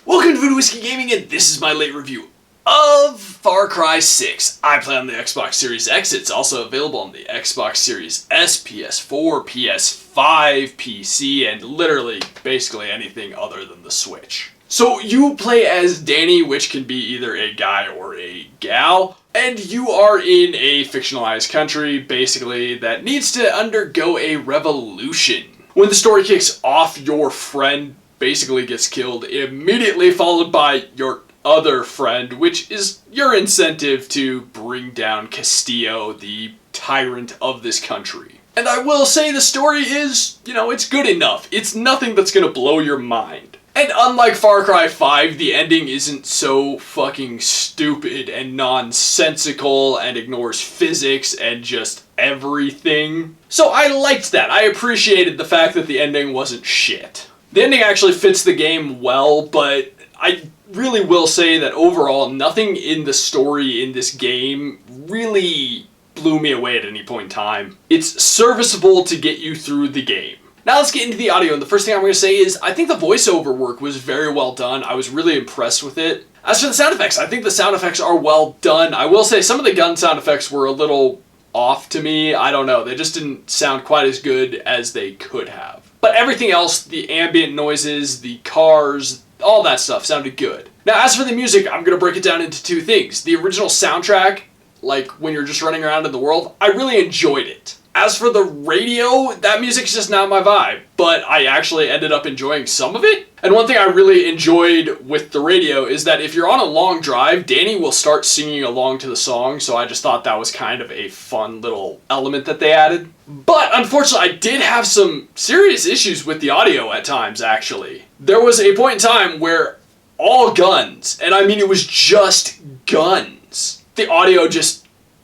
Welcome to Voodoo Whiskey Gaming, and this is my late review of Far Cry 6. I play on the Xbox Series X. It's also available on the Xbox Series S, PS4, PS5, PC, and literally basically anything other than the Switch. So you play as Danny, which can be either a guy or a gal, and you are in a fictionalized country, basically, that needs to undergo a revolution. When the story kicks off, your friend basically gets killed, immediately followed by your other friend, which is your incentive to bring down Castillo, the tyrant of this country. And I will say the story is, it's good enough. It's nothing that's gonna blow your mind. And unlike Far Cry 5, the ending isn't so fucking stupid and nonsensical and ignores physics and just everything. So I liked that. I appreciated the fact that the ending wasn't shit. The ending actually fits the game well, but I really will say that overall, nothing in the story in this game really blew me away at any point in time. It's serviceable to get you through the game. Now let's get into the audio, and the first thing I'm going to say is I think the voiceover work was very well done. I was really impressed with it. As for the sound effects, I think the sound effects are well done. I will say some of the gun sound effects were a little off to me. I don't know, they just didn't sound quite as good as they could have. But everything else, the ambient noises, the cars, all that stuff sounded good. Now as for the music, I'm going to break it down into two things. The original soundtrack, like when you're just running around in the world, I really enjoyed it. As for the radio, that music's just not my vibe, but I actually ended up enjoying some of it. And one thing I really enjoyed with the radio is that if you're on a long drive, Danny will start singing along to the song, so I just thought that was kind of a fun little element that they added. But unfortunately, I did have some serious issues with the audio at times, actually. There was a point in time where all guns, and I mean it was just guns, the audio just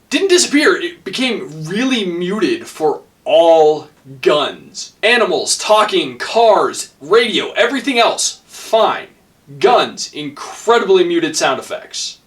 didn't disappear. It became really muted for all guns. Animals, talking, cars, radio, everything else, fine. Guns, incredibly muted sound effects.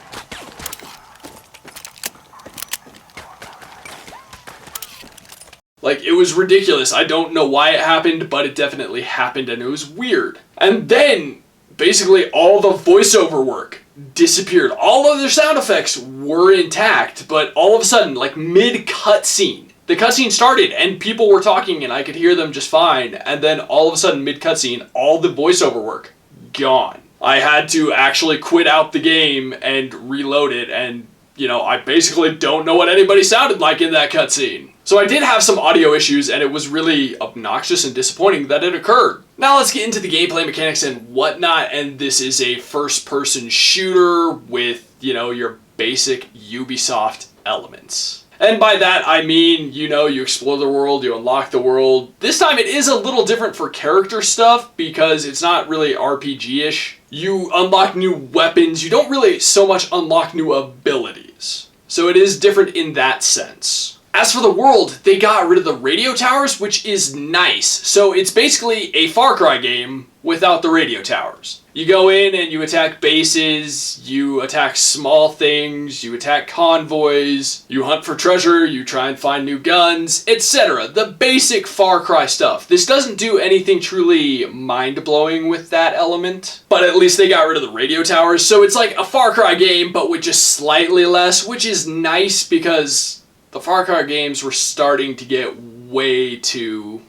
Like, it was ridiculous. I don't know why it happened, but it definitely happened and it was weird. And then, basically all the voiceover work disappeared. All of their sound effects were intact, but all of a sudden, like mid-cutscene, the cutscene started and people were talking and I could hear them just fine, and then all of a sudden mid-cutscene, all the voiceover work gone. I had to actually quit out the game and reload it, and I basically don't know what anybody sounded like in that cutscene. So I did have some audio issues, and it was really obnoxious and disappointing that it occurred. Now let's get into the gameplay mechanics and whatnot, and this is a first-person shooter with, your basic Ubisoft elements. And by that I mean, you explore the world, you unlock the world. This time it is a little different for character stuff because it's not really RPG-ish. You unlock new weapons, you don't really so much unlock new abilities. So it is different in that sense. As for the world, they got rid of the radio towers, which is nice. So it's basically a Far Cry game without the radio towers. You go in and you attack bases, you attack small things, you attack convoys, you hunt for treasure, you try and find new guns, etc. The basic Far Cry stuff. This doesn't do anything truly mind-blowing with that element, but at least they got rid of the radio towers, so it's like a Far Cry game, but with just slightly less, which is nice because the Far Cry games were starting to get way too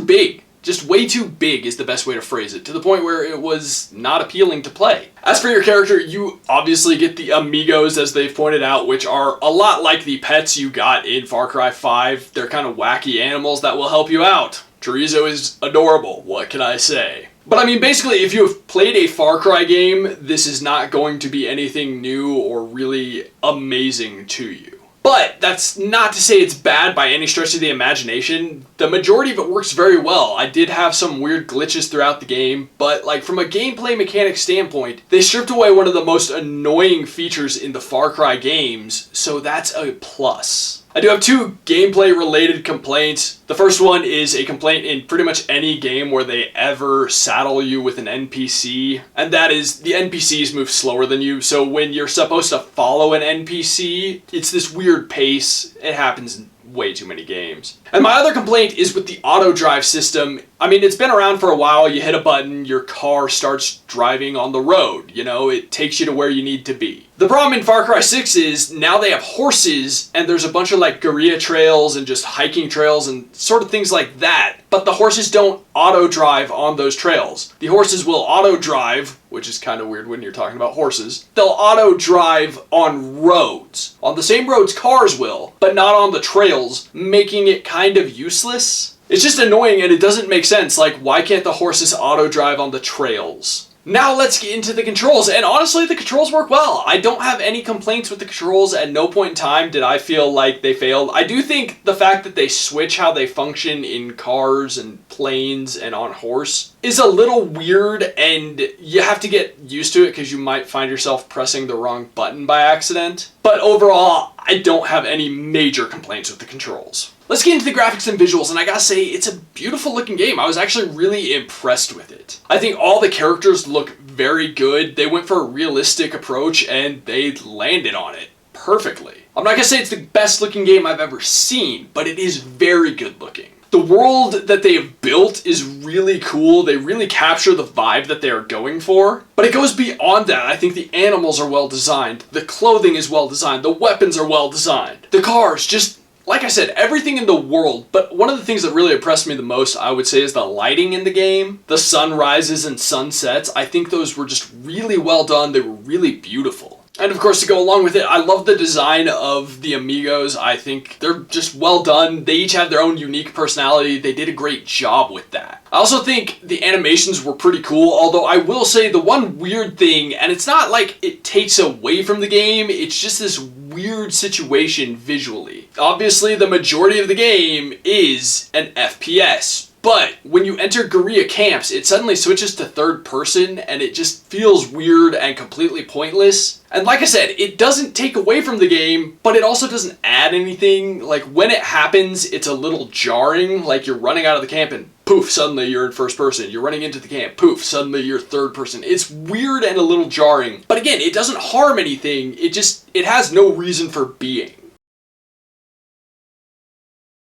big. Just way too big is the best way to phrase it, to the point where it was not appealing to play. As for your character, you obviously get the amigos, as they've pointed out, which are a lot like the pets you got in Far Cry 5. They're kind of wacky animals that will help you out. Chorizo is adorable, what can I say? But I mean, basically, if you have played a Far Cry game, this is not going to be anything new or really amazing to you. But that's not to say it's bad by any stretch of the imagination. The majority of it works very well. I did have some weird glitches throughout the game, but from a gameplay mechanic standpoint, they stripped away one of the most annoying features in the Far Cry games, so that's a plus. I do have two gameplay-related complaints. The first one is a complaint in pretty much any game where they ever saddle you with an NPC, and that is the NPCs move slower than you, so when you're supposed to follow an NPC, it's this weird pace. It happens in way too many games. And my other complaint is with the auto drive system. I mean, it's been around for a while. You hit a button, your car starts driving on the road. You know, it takes you to where you need to be. The problem in Far Cry 6 is now they have horses, and there's a bunch of like guerrilla trails and just hiking trails and sort of things like that. But the horses don't auto-drive on those trails. The horses will auto-drive, which is kind of weird when you're talking about horses. They'll auto-drive on roads. On the same roads cars will, but not on the trails, making it kind of useless. It's just annoying and it doesn't make sense. Like, why can't the horses auto-drive on the trails? Now let's get into the controls, and honestly the controls work well. I don't have any complaints with the controls. At no point in time did I feel like they failed. I do think the fact that they switch how they function in cars and planes and on horse is a little weird, and you have to get used to it because you might find yourself pressing the wrong button by accident. But overall, I don't have any major complaints with the controls. Let's get into the graphics and visuals, and I gotta say, it's a beautiful looking game. I was actually really impressed with it. I think all the characters look very good. They went for a realistic approach, and they landed on it perfectly. I'm not gonna say it's the best looking game I've ever seen, but it is very good looking. The world that they have built is really cool. They really capture the vibe that they are going for. But it goes beyond that. I think the animals are well designed. The clothing is well designed. The weapons are well designed. The cars, just like I said, everything in the world. But one of the things that really impressed me the most, I would say, is the lighting in the game. The sunrises and sunsets. I think those were just really well done. They were really beautiful. And of course, to go along with it, I love the design of the amigos. I think they're just well done. They each have their own unique personality. They did a great job with that. I also think the animations were pretty cool, although I will say the one weird thing, and it's not like it takes away from the game, it's just this weird situation visually. Obviously, the majority of the game is an FPS. But when you enter guerrilla camps, it suddenly switches to third person and it just feels weird and completely pointless. And like I said, it doesn't take away from the game, but it also doesn't add anything. Like when it happens, it's a little jarring, like you're running out of the camp and poof, suddenly you're in first person. You're running into the camp, poof, suddenly you're third person. It's weird and a little jarring. But again, it doesn't harm anything. It has no reason for being.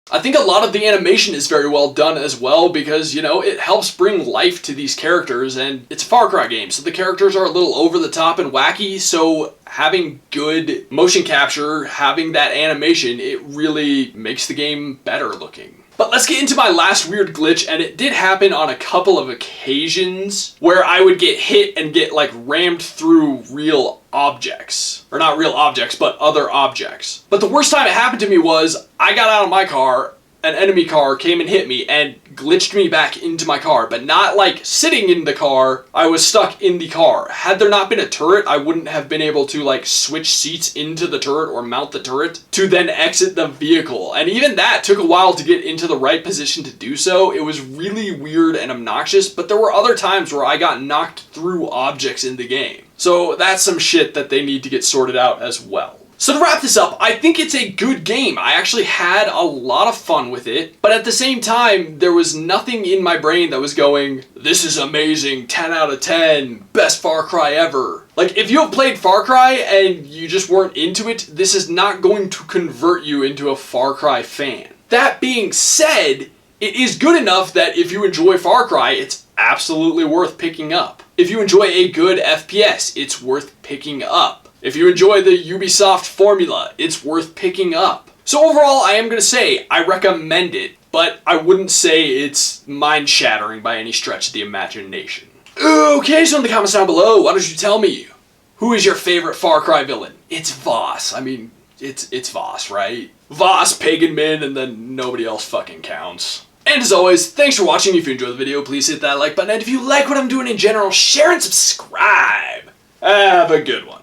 I think a lot of the animation is very well done as well because, you know, it helps bring life to these characters, and it's a Far Cry game, so the characters are a little over the top and wacky, so having good motion capture, having that animation, it really makes the game better looking. But let's get into my last weird glitch, and it did happen on a couple of occasions where I would get hit and get like rammed through real objects. Or not real objects, but other objects. But the worst time it happened to me was I got out of my car, an enemy car came and hit me and glitched me back into my car, but not like sitting in the car, I was stuck in the car. Had there not been a turret, I wouldn't have been able to like switch seats into the turret or mount the turret to then exit the vehicle. And even that took a while to get into the right position to do so. It was really weird and obnoxious, but there were other times where I got knocked through objects in the game. So that's some shit that they need to get sorted out as well. So to wrap this up, I think it's a good game. I actually had a lot of fun with it, but at the same time, there was nothing in my brain that was going, this is amazing, 10 out of 10, best Far Cry ever. Like, if you have played Far Cry and you just weren't into it, this is not going to convert you into a Far Cry fan. That being said, it is good enough that if you enjoy Far Cry, it's absolutely worth picking up. If you enjoy a good FPS, it's worth picking up. If you enjoy the Ubisoft formula, it's worth picking up. So overall, I am going to say I recommend it, but I wouldn't say it's mind-shattering by any stretch of the imagination. Okay, so in the comments down below, why don't you tell me, who is your favorite Far Cry villain? It's Voss. I mean, it's Voss, right? Voss, Pagan Min, and then nobody else fucking counts. And as always, thanks for watching. If you enjoyed the video, please hit that like button. And if you like what I'm doing in general, share and subscribe. Have a good one.